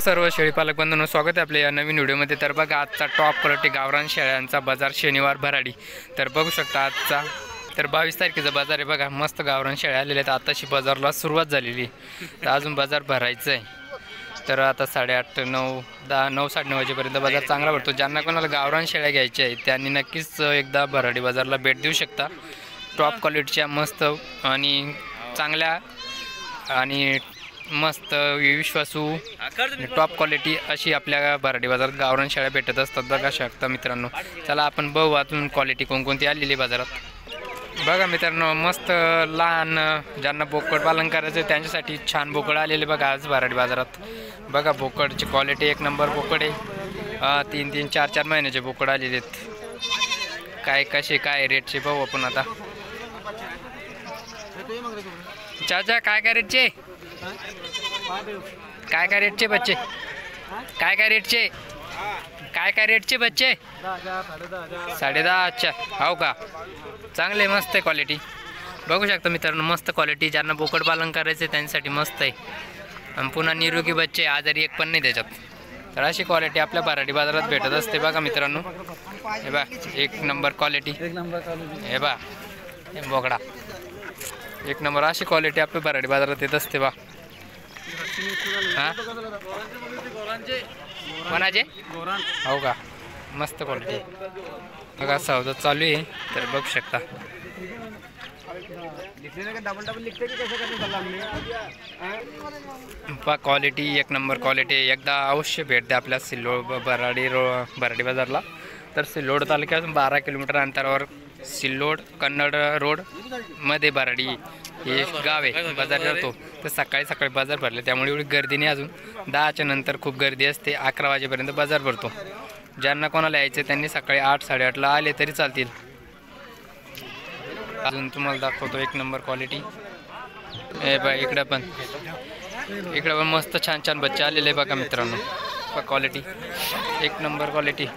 सर्व शेळीपालक बंधूंनो, स्वागत आहे आपल्या या नवीन व्हिडिओमध्ये। तर बघा, आजचा टॉप क्वालिटी गावरान शेळ्यांचा बाजार शनिवार भराडी। तर बघू शकता आजचा 22 तारखेचा बाजार आहे। बघा, मस्त गावरान शेळ्या आलेल्या आहेत। आताशी बाजारला सुरुवात झालेली, तर अजून बाजार भरायचा आहे। तर आता 8:30, 9, 10, 9, 9:30 वाजेपर्यंत बाजार चांगला भरतो। ज्यांना कोणाला गावरान शेळ्या घ्यायच्या आहेत त्यांनी नक्कीच एकदा भराडी बाजारला भेट देऊ शकता। टॉप क्वालिटीच्या मस्त आणि चांगल्या आणि मस्त विश्वासू टॉप क्वालिटी अशी आपल्या भराडी बाजारात गावरान शेळ्या भेटत असतात। बघा शकता मित्रांनो, चला आपण बघू अजून क्वालिटी कोणकोणती आलेली बाजारात। बघा मित्रांनो, मस्त लहान ज्यांना बोकड पालन करायचं त्यांच्यासाठी छान बोकड आलेले बघा आज भराडी बाजारात। बघा, बोकडची क्वालिटी एक नंबर बोकड आहे। 3-3, 4-4 महिन्याचे बोकड आलेले आहेत। काय कसे काय रेटचे पाहू आपण आता। चाचा काय रेटचे, काय रेटचे बच्चे, काय रेटचे, काय रेटचे बच्चे? 10.5। अच्छा, हो का, चांगले मस्त आहे क्वालिटी। बघू शकता मित्रांनो, मस्त क्वालिटी। ज्यांना बोकड पालन करायचं त्यांच्यासाठी मस्त आहे। आणि पुन्हा निरोगी बच्चे, आजारी एक पण नाही त्याच्यात। तर अशी क्वालिटी आपल्या भराडी बाजारात भेटत असते। बघा मित्रांनो, हे बा एक नंबर क्वालिटी, हे बा हे बोकडा एक नंबर। अशी क्वालिटी आपल्या भराडी बाजारात येत असते बा। हां, कोणाचे? हो का, मस्त क्वालिटी। बघा सौदा चालू आहे, तर बघू शकता। क्वालिटी एक नंबर क्वालिटी। एकदा अवश्य भेट द्या आपल्या सिल्लोड भराडी बाजारला। तर सिल्लोड तालुक्यातून 12 किलोमीटर अंतरावर सिल्लोड कन्नड रोड मध्ये भराडी हे गाव आहे। बाजार करतो तर सकाळी बाजार भरले, त्यामुळे एवढी गर्दी नाही। अजून 10च्या नंतर खूप गर्दी असते। 11 वाजेपर्यंत बाजार भरतो। ज्यांना कोणाला यायचं त्यांनी सकाळी 8, 8:30ला आले तरी चालतील। अजून तुम्हाला दाखवतो एक नंबर क्वालिटी। हे बघा, इकडं पण मस्त छान बच्चे आलेले बघा मित्रांनो। क्वालिटी एक नंबर क्वालिटी।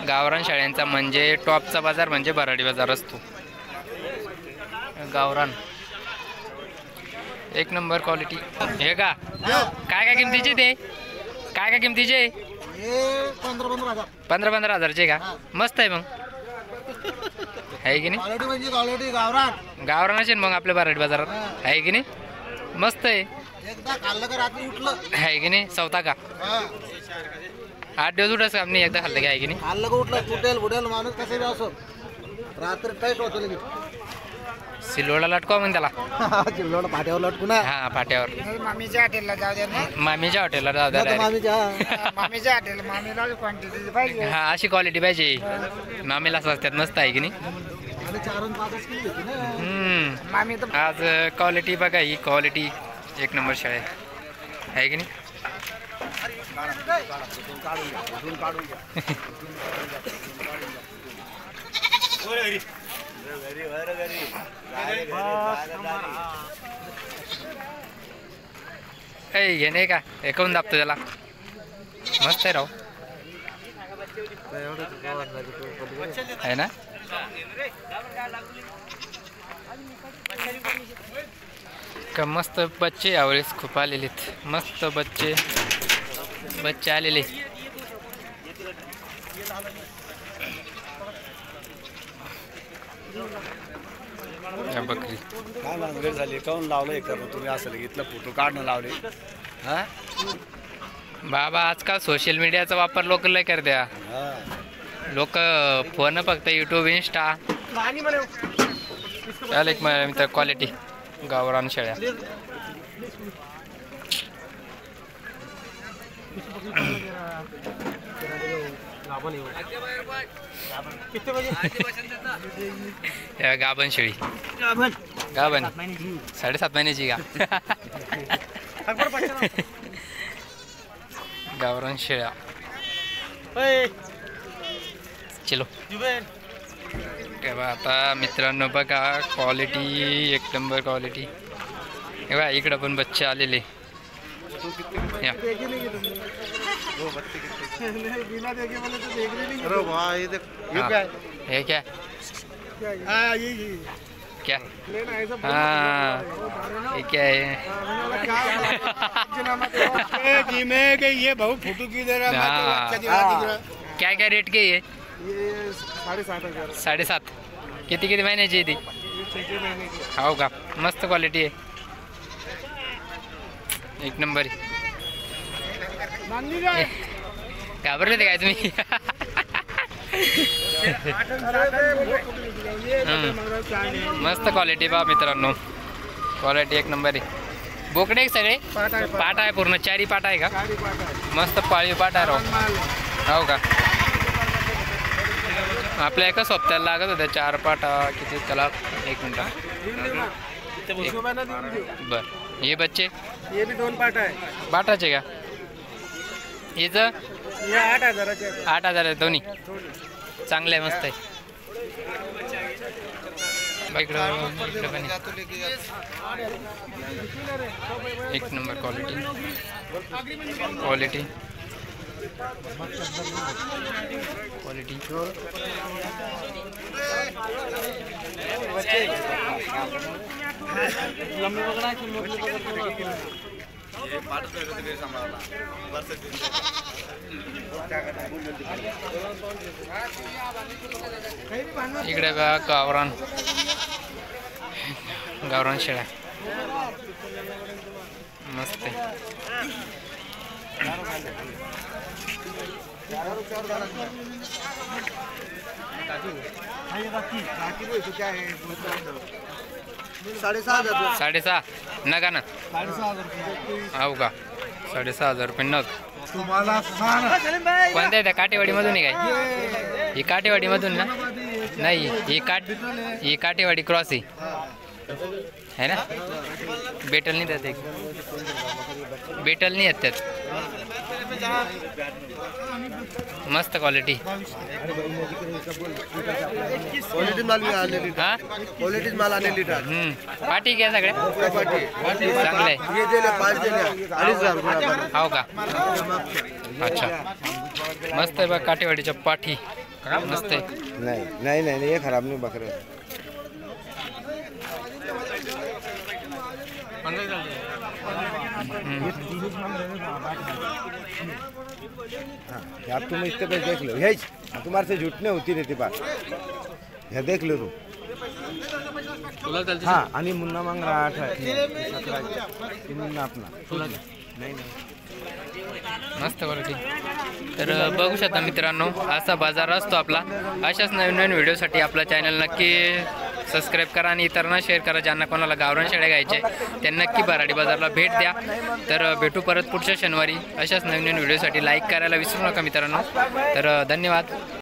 गावरान शेळ्यांचा म्हणजे टॉपचा बाजार म्हणजे भराडी बाजार असतो। गावरान एक नंबर क्वालिटी। हे का काय किमतीचे ते, काय किमतीचे? 15-15 हजारचे का? मस्त आहे मग, आहे की नाही? गावरान असेल मग आपल्या भराडी बाजारात, आहे की नाही? मस्त आहे, आहे की नाही? सवता का 8 दिवस उठस का नाही? एकदा खाल्लं की, आहे की नाही? सिल्लोडला लटकवा मग त्याला। सिल्लोड पाट्यावर लटकू ना। हा, पाट्यावर मामीच्या हॉटेलला जाऊ द्या ना। मामीच्या हॉटेलला जाऊ द्या। मामीच्या हॉटेल, मामीला क्वांटिटी पाहिजे। हा, अशी क्वालिटी पाहिजे मामीला, स्वस्तात मस्त, आहे की नाही? मामी तर आज क्वालिटी बघा, ही क्वालिटी एक नंबर शेळ्या आहे की नाही? हे नाही का, हे काऊन दाबतो त्याला? मस्त आहे राव, आहे ना? का मस्त बच्चे यावेळेस खूप आलेले आहेत। मस्त बच्चे आलेले। बकरी काय मानगड झाली, काऊन लावलं एक तुम्ही असं इथलं फोटो काढणं लावले? हा बाबा, आजकाल सोशल मीडियाचा वापर लोक लय करत्या। लोक फोन फक्त यूट्यूब, इंस्टा। चाल एक मित्र क्वालिटी गावरान शेळ्या। गाभण शेळी, गाभण 7.5 महिन्याची का? गावरान शेळ्या चलो। आता मित्रांनो बघा, क्वालिटी एक नंबर क्वालिटी। हे बघा, इकडं पण बच्चे आलेले। हे क्या क्या? हाँ ये क्या है? मंडी में कि ये बहुत फोटो की दे रहा हाँ। क्या क्या रेट के ये 7.5 किती किती महिन्याची आहे ती हो का मस्त क्वालिटी आहे एक नंबर घाबरले ते काय तुम्ही मस्त क्वालिटी पहा मित्रांनो क्वालिटी एक नंबर आहे बोकडे आहे सगळे पाट आहे पूर्ण चारी पाट आहे का मस्त पाळीव पाट आहे राव हो का आपल्या एका सोबत्याला लागत होत्या 4 पाटा किती त्याला 1 मिनिट बर ये बच्चे ये भी 2 पाट आहे पाटाचे का हिचं ये 8,000 8,000 आहे दोन्ही चांगलं आहे मस्त आहे इकडं पण एक नंबर क्वालिटी इकडे बघा गावरान शेळ्या मस्त आहे साडेसहा नगा ना हो का 6,500 रुपये नग कोणत्या त्या काटेवाडीमधून आहे काय ही काटेवाडीमधून ना नाही ही काटेवाडी क्रॉस आहे ना बेटल नाही त्यात बेटल नाही आहेत त्यात मस्त क्वालिटी पाठी घ्या सगळ्या चांगलं आहे हो का अच्छा मस्त आहे बघ काटेवाडीच्या पाठी मस्त आहे नाही हे खराब नाही बकरे आप तुम इसके पे देख लो यही तुम्हारे से झूठ नहीं होती रहती बात यह देख लो तुम हाँ आणि मुन्ना मांग रहा 17 मुन्ना अपना नहीं मस्त क्वालिटी तर बघू शकता मित्रांनो असा बाजार असतो आपला अशाच नवीन नवीन व्हिडिओसाठी आपला चॅनल नक्की सबस्क्राईब करा आणि इतरांना शेअर करा ज्यांना कोणाला गावरान शेळ्या घ्यायचे त्यांना नक्की भराडी बाजारला भेट द्या तर भेटू परत पुढच्या शनिवारी अशाच नवीन नवीन व्हिडिओसाठी लाईक करायला विसरू नका मित्रांनो तर धन्यवाद